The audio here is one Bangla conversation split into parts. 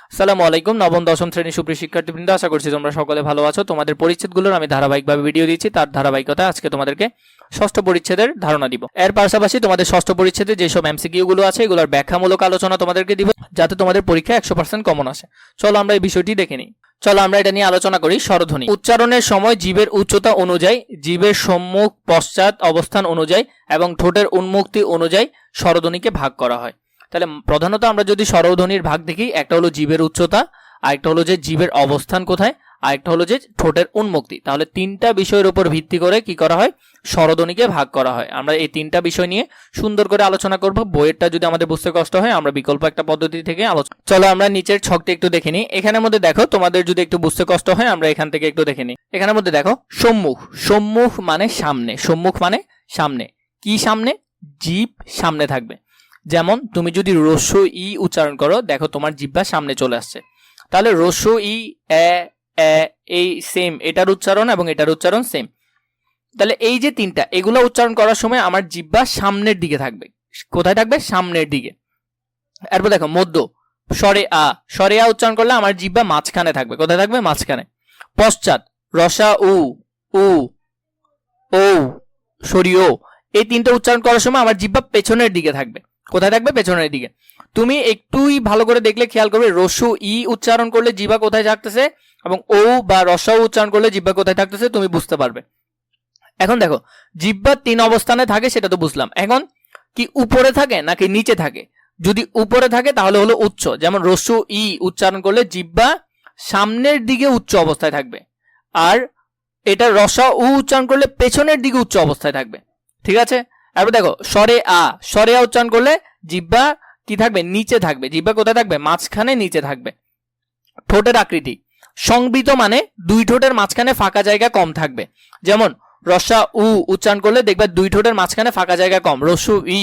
আসসালামু আলাইকুম। নবম দশম শ্রেণীর সুপ্রিয় শিক্ষার্থীবৃন্দ, আশা করছি তোমরা সকলে ভালো আছো। তোমাদের পরিচ্ছেদগুলোর আমি ধারাবাহিকভাবে ভিডিও দিচ্ছি, তার ধারাবাহিকতা আজকে তোমাদেরকে ষষ্ঠ পরিচ্ছেদের ধারণা দিব। এর পাশাপাশি তোমাদের ষষ্ঠ পরিচ্ছেদে যেসব এমসিকিউ গুলো আছে এগুলোর ব্যাখ্যামূলক আলোচনা তোমাদেরকে দিব, যাতে তোমাদের পরীক্ষায় 100% কমন আসে। চলো আমরা এই বিষয়টি দেখে নিই। চলো আমরা এটা নিয়ে আলোচনা করি। স্বরধ্বনি উচ্চারণের সময় জীবের উচ্চতা অনুযায়ী, জীবের সম্মুখ পশ্চাৎ অবস্থান অনুযায়ী এবং ঠোঁটের উন্মুক্তি অনুযায়ী স্বরধ্বনিকে ভাগ করা হয়। তাহলে প্রধানত আমরা যদি স্বরধ্বনির ভাগ দেখি, একটা হলো জীবের উচ্চতা, আরেকটা হলো যে জীবের অবস্থান কোথায়, আরেকটা হলো যে ঠোঁটের উন্মুক্তি। তাহলে তিনটা বিষয়ের উপর ভিত্তি করে কি করা হয়, স্বরধ্বনিকে ভাগ করা হয়। আমরা এই তিনটা বিষয় নিয়ে সুন্দর করে আলোচনা করব। বইয়েরটা যদি আমাদের বুঝতে কষ্ট হয়, আমরা বিকল্প একটা পদ্ধতি থেকে আলোচনা। চলো আমরা নিচের ছকটি একটু দেখে নিই। এখানের মধ্যে দেখো, তোমাদের যদি একটু বুঝতে কষ্ট হয় আমরা এখান থেকে একটু দেখে নিই। এখানের মধ্যে দেখো সম্মুখ, সম্মুখ মানে সামনে, সম্মুখ মানে সামনে। কি সামনে? জিভ সামনে থাকবে। যেমন তুমি যদি রস্য ই উচ্চারণ করো, দেখো তোমার জিহ্বা সামনে চলে আসছে। তাহলে রস্য ই এই সেম, এটার উচ্চারণ এবং এটার উচ্চারণ সেম। তাহলে এই যে তিনটা, এগুলো উচ্চারণ করার সময় আমার জিহ্বা সামনের দিকে থাকবে। কোথায় থাকবে? সামনের দিকে। এরপর দেখো মধ্য, স্বরে আ, স্বরে আ উচ্চারণ করলে আমার জিহ্বা মাঝখানে থাকবে। কোথায় থাকবে? মাঝখানে। পশ্চাৎ, রসা উ, ও, সরি ও, এই তিনটা উচ্চারণ করার সময় আমার জিহ্বা পেছনের দিকে থাকবে। কোথায় থাকবে? পেছনের দিকে। তুমি একটুই ভালো করে দেখলে খেয়াল করবে, রস্য ই উচ্চারণ করলে জিহ্বা কোথায় থাকতেছে এবং ও বা রসা উচ্চারণ করলে জিহ্বা কোথায় থাকতেছে তুমি বুঝতে পারবে। এখন দেখো, জিহ্বা তিন অবস্থানে থাকে সেটা তো বুঝলাম। এখন কি উপরে থাকে নাকি নিচে থাকে? যদি উপরে থাকে তাহলে হলো উচ্চ। যেমন রস্য ই উচ্চারণ করলে জিহ্বা সামনের দিকে উচ্চ অবস্থায় থাকবে, আর এটা রসা উ উচ্চারণ করলে পেছনের দিকে উচ্চ অবস্থায় থাকবে। ঠিক আছে? এবার দেখো স্বরে আ, স্বরে আ উচ্চারণ করলে জিহ্বা কি থাকবে? নিচে থাকবে। জিহ্বা কোথায় থাকবে? মাঝখানে, নিচে থাকবে। ঠোঁটের আকৃতি সংবৃত মানে দুই ঠোঁটের মাঝখানে ফাঁকা জায়গা কম থাকবে। যেমন রসা উ উচ্চারণ করলে দেখবে দুই ঠোঁটের মাঝখানে ফাঁকা জায়গা কম। রস্য ই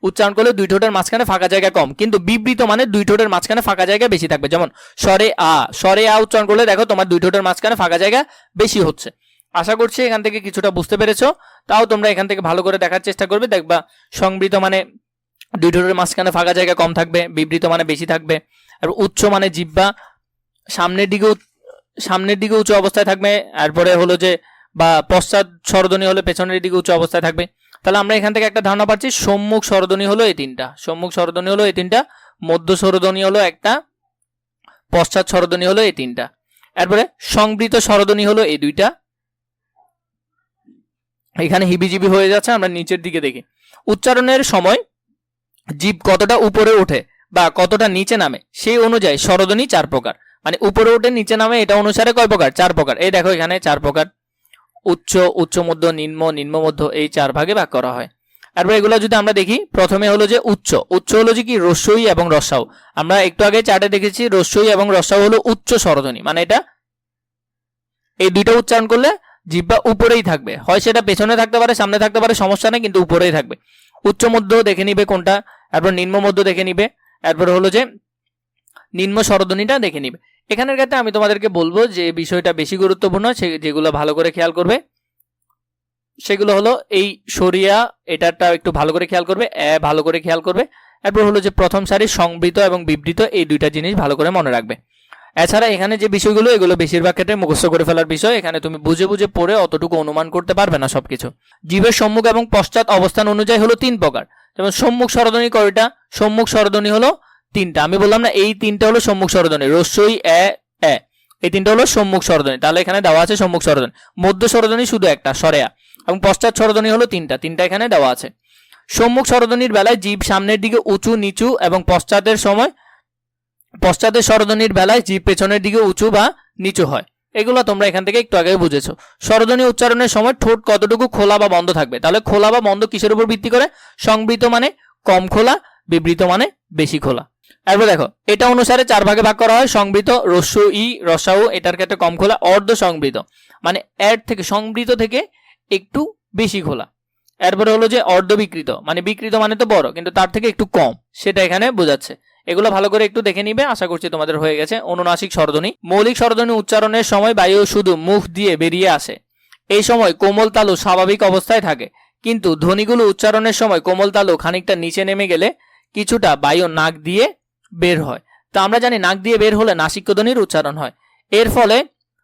উচ্চারণ করলে দুই ঠোঁটের মাঝখানে ফাঁকা জায়গা কম, কিন্তু বিবৃত মানে দুই ঠোঁটের মাঝখানে ফাঁকা জায়গা বেশি থাকবে। যেমন স্বরে আ, স্বরে আ উচ্চারণ করলে দেখো তোমার দুই ঠোঁটের মাঝখানে ফাঁকা জায়গা বেশি হচ্ছে। আশা করছি এখান থেকে কিছুটা বুঝতে পেরেছো। তাও তোমরা এখান থেকে ভালো করে দেখার চেষ্টা করবে। দেখবা সংবৃত মানে দুই ঠোঁটের মাঝখানে ফাঁকা জায়গা কম থাকবে, বিবৃত মানে বেশি থাকবে। আর উচ্চ মানে জিহ্বা সামনের দিকে উচ্চ অবস্থায় থাকবে। এরপরে হলো যে বা পশ্চাৎ স্বরধ্বনি হলে পেছনের দিকে উচ্চ অবস্থায় থাকবে। তাহলে আমরা এখান থেকে একটা ধারণা পাচ্ছি, সম্মুখ স্বরধ্বনি হলো এই তিনটা, সম্মুখ স্বরধ্বনি হলো এই তিনটা, মধ্য স্বরধ্বনি হলো একটা, পশ্চাৎ স্বরধ্বনি হলো এই তিনটা। এরপরে সংবৃত স্বরধ্বনি হলো এই দুইটা। এখানে হিবিজিবি হয়ে যাচ্ছে, আমরা নিচের দিকে দেখি। উচ্চারণের সময় জিভ কতটা উপরে ওঠে বা কতটা নিচে নামে সেই অনুযায়ী স্বরধ্বনি চার প্রকার। মানে উপরে ওঠে নিচে নামে, এটা অনুসারে কয় প্রকার? চার প্রকার। এই দেখো এখানে চার প্রকার, উচ্চ, উচ্চ মধ্য, নিম্ন, নিম্ন মধ্য, এই চার ভাগে ভাগ করা হয়। এরপর এগুলো যদি আমরা দেখি, প্রথমে হলো যে উচ্চ, উচ্চ হলো যে কি রস্যই এবং রসাও। আমরা একটু আগে চার্টে দেখেছি রস্যই এবং রসাও হলো উচ্চ স্বরধ্বনি, মানে এটা এই দুইটা উচ্চারণ করলে জিহ্বা উপরেই থাকবে, হয় সেটা পেছনে থাকতে পারে, সামনে থাকতে পারে, সমস্যা নেই, কিন্তু উপরেই থাকবে। উচ্চ মধ্য দেখে নিবে কোনটা, এরপর নিম্ন মধ্য দেখে নিবে, এরপর হলো যে নিম্ন স্বরধ্বনিটা দেখে নিবে। এখানের ক্ষেত্রে আমি তোমাদেরকে বলবো যে বিষয়টা বেশি গুরুত্বপূর্ণ, যেগুলো ভালো করে খেয়াল করবে সেগুলো হলো এই সরিয়া, এটাটা একটু ভালো করে খেয়াল করবে, ভালো করে খেয়াল করবে। এরপর হলো যে প্রথম সারি সংবৃত এবং বিবৃত, এই দুইটা জিনিস ভালো করে মনে রাখবে। এছাড়া এখানে যে বিষয়গুলো, এগুলো বেশিরভাগ ক্ষেত্রে মুখস্থ করে ফেলার বিষয়। এখানে তুমি বুঝে বুঝে পড়ে অতটুকু অনুমান করতে পারবে না সবকিছু। জীবের সম্মুখ এবং পশ্চাৎ অবস্থান অনুযায়ী হলো তিন প্রকার। যেমন সম্মুখ স্বরধ্বনি কয়টা? সম্মুখ স্বরধ্বনি হলো তিনটা। আমি বললাম না, এই তিনটা হলো সম্মুখ স্বরধ্বনি, রস্যই এ, এই তিনটা হলো সম্মুখ স্বরধ্বনি। তাহলে এখানে দেওয়া আছে সম্মুখ স্বরধ্বনি। মধ্য স্বরধ্বনি শুধু একটা, স্বরেয়া, এবং পশ্চাৎ স্বরধ্বনি হলো তিনটা, তিনটা এখানে দেওয়া আছে। সম্মুখ স্বরধ্বনির বেলায় জিভ সামনের দিকে উঁচু নিচু, এবং পশ্চাতের স্বরধ্বনির বেলায় জিভ পেছনের দিকে উঁচু বা নিচু হয়। এগুলো তোমরা এখান থেকে একটু আগে বুঝেছো। স্বরধ্বনি উচ্চারণের সময় ঠোঁট কতটুকু খোলা বা বন্ধ থাকবে? তাহলে খোলা বা বন্ধ কিসের উপর ভিত্তি করে? সংবৃত মানে কম খোলা, বিবৃত মানে বেশি খোলা। এরপর দেখো, এটা অনুসারে চার ভাগে ভাগ করা হয়। সংবৃত, রস্য ই, রসাউ, এটার ক্ষেত্রে কম খোলা। অর্ধ সংবৃত মানে এর থেকে, সংবৃত থেকে একটু বেশি খোলা। এরপরে হলো যে অর্ধবিকৃত, মানে বিকৃত মানে তো বড় কিন্তু তার থেকে একটু কম, সেটা এখানে বোঝাচ্ছে। এগুলো ভালো করে একটু দেখে নিবে, আশা করছি তোমাদের হয়ে গেছে। অনুনাসিক স্বরধ্বনি, মৌলিক স্বরধ্বনি উচ্চারণের সময় বায়ু শুধু মুখ দিয়ে বেরিয়ে আসে, এই সময় কোমল তালু স্বাভাবিক অবস্থায় থাকে, কিন্তু ধ্বনিগুলো উচ্চারণের সময় কোমল তালু খানিকটা নিচে নেমে গেলে কিছুটা বায়ু নাক দিয়ে বের হয়। তো আমরা জানি নাক দিয়ে বের হলে নাসিক্য ধ্বনির উচ্চারণ হয়, এর ফলে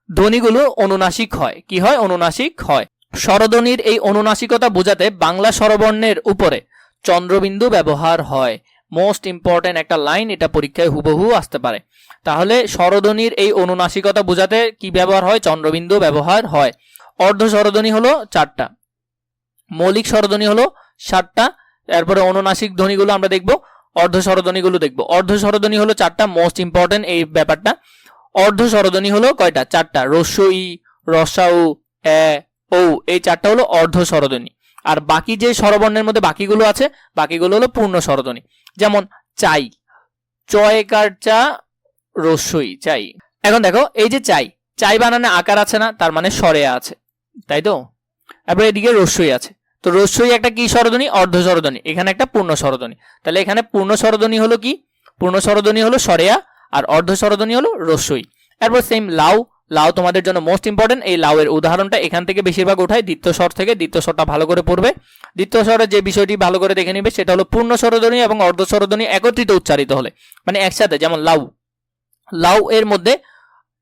ধ্বনিগুলো অনুনাসিক হয়। কি হয়? অনুনাসিক হয়। স্বরধ্বনির এই অনুনাসিকতা বোঝাতে বাংলা স্বরবর্ণের উপরে চন্দ্রবিন্দু ব্যবহার হয়। মোস্ট ইম্পর্টেন্ট একটা লাইন, এটা পরীক্ষায় হুবহু আসতে পারে। তাহলে স্বরধ্বনির এই অনুনাসিকতা বোঝাতে কি ব্যবহার হয়? চন্দ্রবিন্দু ব্যবহার হয়। অর্ধ স্বরধ্বনি হলো 4টা, মৌলিক স্বরধ্বনি হলো 7টা, এরপরে অনুনাসিক ধ্বনিগুলো আমরা দেখব, অর্ধ স্বরধ্বনিগুলো দেখব। অর্ধ স্বরধ্বনি হলো 4টা, মোস্ট ইম্পর্টেন্ট এই ব্যাপারটা। অর্ধ স্বরধ্বনি হলো কয়টা? 4টা। রস্য ই, রসাউ, এ, ও, এই 4টা হলো অর্ধ স্বরধ্বনি। আর বাকি যে স্বরবর্ণের মধ্যে বাকিগুলো আছে, বাকিগুলো হলো পূর্ণ স্বরধ্বনি। যেমন চাই, চয়কার চা, রস্যই, চাই। এখন দেখো এই যে চাই, চাই বানানে আকার আছে না, তার মানে স্বরে আছে, তাই তো? তারপরে এদিকে রস্যই আছে, তো রস্যই একটা কি স্বরধ্বনি? অর্ধ স্বরধ্বনি। এখানে একটা পূর্ণ স্বরধ্বনি। তাহলে এখানে পূর্ণ স্বরধ্বনি হলো কি? পূর্ণ স্বরধ্বনি হলো স্বরেয়া, আর অর্ধ স্বরধ্বনি হলো রস্যই। এরপর সেম লাউ, লাউ তোমাদের জন্য মোস্ট ইম্পর্টেন্ট। এই লাউ এর উদাহরণটা এখান থেকে বেশিরভাগ ওঠায় দ্বিতীয় স্বর থেকে। দ্বিতীয় স্বরটা ভালো করে পড়বে। দ্বিতীয় স্বরের যে বিষয়টি ভালো করে দেখে নিবে সেটা হলো পূর্ণ স্বরধ্বনি এবং অর্ধ স্বরধ্বনি একত্রিত উচ্চারিত হলে, মানে একসাথে। যেমন লাউ, লাউ এর মধ্যে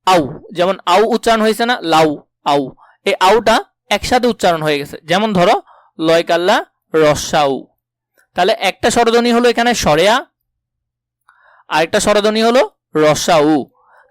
আউ, যেমন আউ উচ্চারণ হয়েছে না, লাউ, আউ, এই আউটা একসাথে উচ্চারণ হয়ে গেছে। যেমন ধরো লয়কাল্লা রসাউ, তাহলে একটা স্বরধ্বনি হলো এখানে স্বরেয়া, আরেকটা স্বরধ্বনি হলো রসাউ।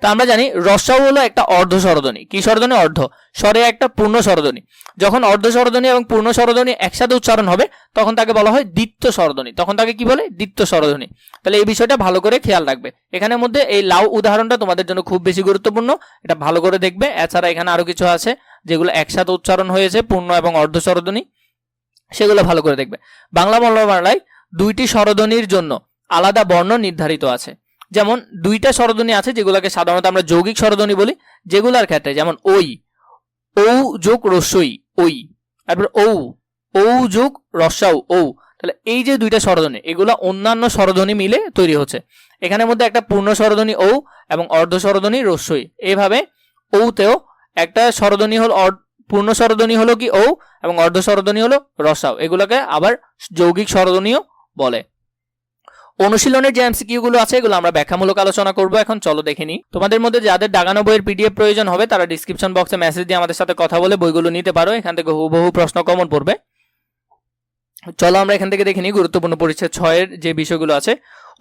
তা আমরা জানি রসাউ হলো একটা অর্ধ স্বরধ্বনি। কি স্বরধ্বনি? অর্ধ। স্বরে একটা পূর্ণ স্বরধ্বনি। যখন অর্ধ স্বরধ্বনি এবং পূর্ণ স্বরধ্বনি একসাথে উচ্চারণ হবে তখন তাকে বলা হয় দ্বিত্ব স্বরধ্বনি। তখন তাকে কি বলে? দ্বিত্ব স্বরধ্বনি। তাহলে এই বিষয়টা ভালো করে খেয়াল রাখবে। এখানের মধ্যে এই লাউ উদাহরণটা তোমাদের জন্য খুব বেশি গুরুত্বপূর্ণ, এটা ভালো করে দেখবে। এছাড়া এখানে আরো কিছু আছে যেগুলো একসাথে উচ্চারণ হয়েছে, পূর্ণ এবং অর্ধ স্বরধ্বনি, সেগুলো ভালো করে দেখবে। বাংলা বর্ণমালায় 2টি স্বরধ্বনির জন্য আলাদা বর্ণ নির্ধারিত আছে। যেমন 2টা স্বরধ্বনি আছে যেগুলোকে সাধারণত আমরা যৌগিক স্বরধ্বনি বলি, যেগুলোর ক্ষেত্রে যেমন ওই, ও যোগ রস্যই, ওই, তারপর ও, ও যোগ রসাউ, ও। তাহলে এই যে 2টা স্বরধ্বনি, এগুলো অন্যান্য স্বরধ্বনি মিলে তৈরি হচ্ছে। এখানের মধ্যে একটা পূর্ণ স্বরধ্বনি ও এবং অর্ধ স্বরধ্বনি রস্যই। এইভাবে ওতেও একটা স্বরধ্বনি হলো, পূর্ণ স্বরধ্বনি হলো কি ও, এবং অর্ধ স্বরধ্বনি হলো রসাউ। এগুলোকে আবার যৌগিক স্বরধ্বনিও বলে। অনুশীলনের যে এমসিকিউ গুলো আছে এগুলো আমরা ব্যাখ্যামূলক আলোচনা করব। এখন চলো দেখে নিই। তোমাদের মধ্যে যাদের দাগানো বইয়ের পিডিএফ প্রয়োজন হবে তারা ডিসক্রিপশন বক্সে মেসেজ দিয়ে আমাদের সাথে কথা বলে বইগুলো নিতে পারো। এখান থেকে হুবহু প্রশ্ন কমন পড়বে। চলো আমরা এখান থেকে দেখে নিই গুরুত্বপূর্ণ পরিচ্ছেদ 6 এর যে বিষয়গুলো আছে।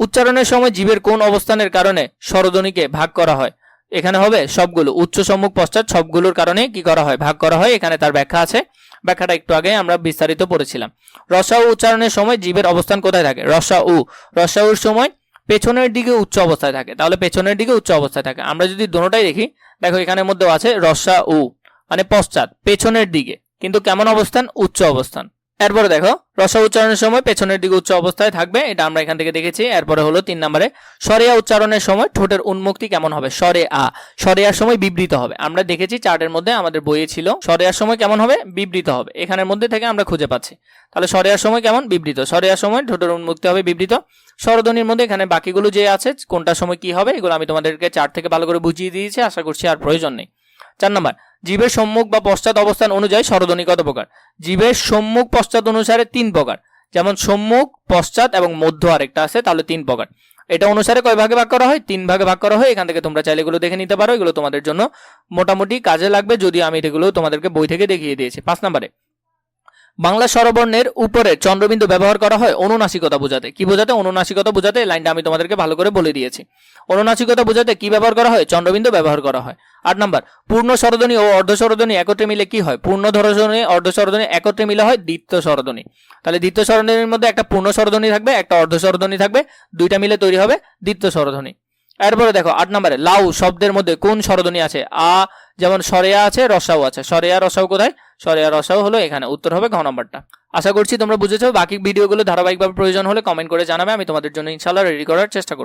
উচ্চারণের সময় জীবের কোন অবস্থানের কারণে স্বরধ্বনিকে ভাগ করা হয়? এখানে হবে সবগুলো, উচ্চ, সম্মুখ, পশ্চাৎ সবগুলোর কারণে কি করা হয়? ভাগ করা হয়। এখানে তার ব্যাখ্যা আছে, ব্যাখ্যাটা একটু আগে আমরা বিস্তারিত পড়েছিলাম। রসাউ উচ্চারণের সময় জীবের অবস্থান কোথায় থাকে? রসাউ, রসাউর সময় পেছনের দিকে উচ্চ অবস্থায় থাকে। তাহলে পেছনের দিকে উচ্চ অবস্থায় থাকে। আমরা যদি দোনোটাই দেখি, দেখো এখানের মধ্যেও আছে রসাউ মানে পশ্চাৎ, পেছনের দিকে, কিন্তু কেমন অবস্থান? উচ্চ অবস্থান। এরপরে দেখো রসা উচ্চারণের সময় পেছনের দিকে উচ্চ অবস্থায় থাকবে, এটা আমরা এখান থেকে দেখেছি। এরপরে হলো 3 নম্বরে, স্বরেয়া উচ্চারণের সময় ঠোঁটের উন্মুক্তি কেমন হবে? স্বরে আ, স্বরেয়ার সময় বিবৃত হবে। আমরা দেখেছি চার্টের মধ্যে, আমাদের বইয়ে ছিল স্বরেয়ার সময় কেমন হবে? বিবৃত হবে। এখানের মধ্যে থেকে আমরা খুঁজে পাচ্ছি। তাহলে স্বরেয়ার সময় কেমন? বিবৃত। স্বরেয়ার সময় ঠোঁটের উন্মুক্তি হবে, বিবৃত। স্বরধ্বনির মধ্যে এখানে বাকিগুলো যে আছে কোনটার সময় কি হবে এগুলো আমি তোমাদেরকে চার্ট থেকে ভালো করে বুঝিয়ে দিয়েছি, আশা করছি আর প্রয়োজন নেই। 4 নম্বর, জীবের সম্মুখ বা পশ্চাৎ অবস্থান অনুযায়ী স্বরধ্বনি কত প্রকার? জীবের সম্মুখ পশ্চাৎ অনুসারে 3 প্রকার। যেমন সম্মুখ, পশ্চাৎ এবং মধ্য আরেকটা আছে, তাহলে 3 প্রকার। এটা অনুসারে কয় ভাগে ভাগ করা হয়? 3 ভাগে ভাগ করা হয়। এখান থেকে তোমরা চাইলে এগুলো দেখে নিতে পারো, এগুলো তোমাদের জন্য মোটামুটি কাজে লাগবে, যদি আমি এগুলো তোমাদেরকে বই থেকে দেখিয়ে দিয়েছি। 5 নম্বরে, বাংলা স্বরবর্ণের উপরে চন্দ্রবিন্দু ব্যবহার করা হয় অনুনাসিকতা বোঝাতে। কি বোঝাতে? অনুনাসিকতা বোঝাতে। এই লাইনটা আমি তোমাদেরকে ভালো করে বলে দিয়েছি। অনুনাসিকতা বোঝাতে কি ব্যবহার করা হয়? চন্দ্রবিন্দু ব্যবহার করা হয়। 8 নম্বর, পূর্ণ স্বরধ্বনি ও অর্ধ স্বরধ্বনি একত্রে মিলে কি হয়? পূর্ণ স্বরধ্বনি, অর্ধ স্বরধ্বনি একত্রে মিলে হয় দ্বিত্ব স্বরধ্বনি। তাহলে দ্বিত্ব স্বরধ্বনির মধ্যে একটা পূর্ণ স্বরধ্বনি থাকবে, একটা অর্ধ স্বরধ্বনি থাকবে, দুইটা মিলে তৈরি হবে দ্বিত্ব স্বরধ্বনি। এরপরে দেখো 8 নম্বরে, লাউ শব্দের মধ্যে কোন স্বরধ্বনি আছে? আ, যেমন স্বরেয়া আছে, রসাও আছে। স্বরেয়া রসাও কোথায়? স্বরেয়া রসাও হলো এখানে। উত্তর হবে ঘ নম্বরটা। আশা করছি তোমরা বুঝেছো। বাকি ভিডিওগুলো ধারাবাহিকভাবে প্রয়োজন হলে কমেন্ট করে জানাবে, আমি তোমাদের জন্য ইনশাআল্লাহ রেডি করার চেষ্টা করব।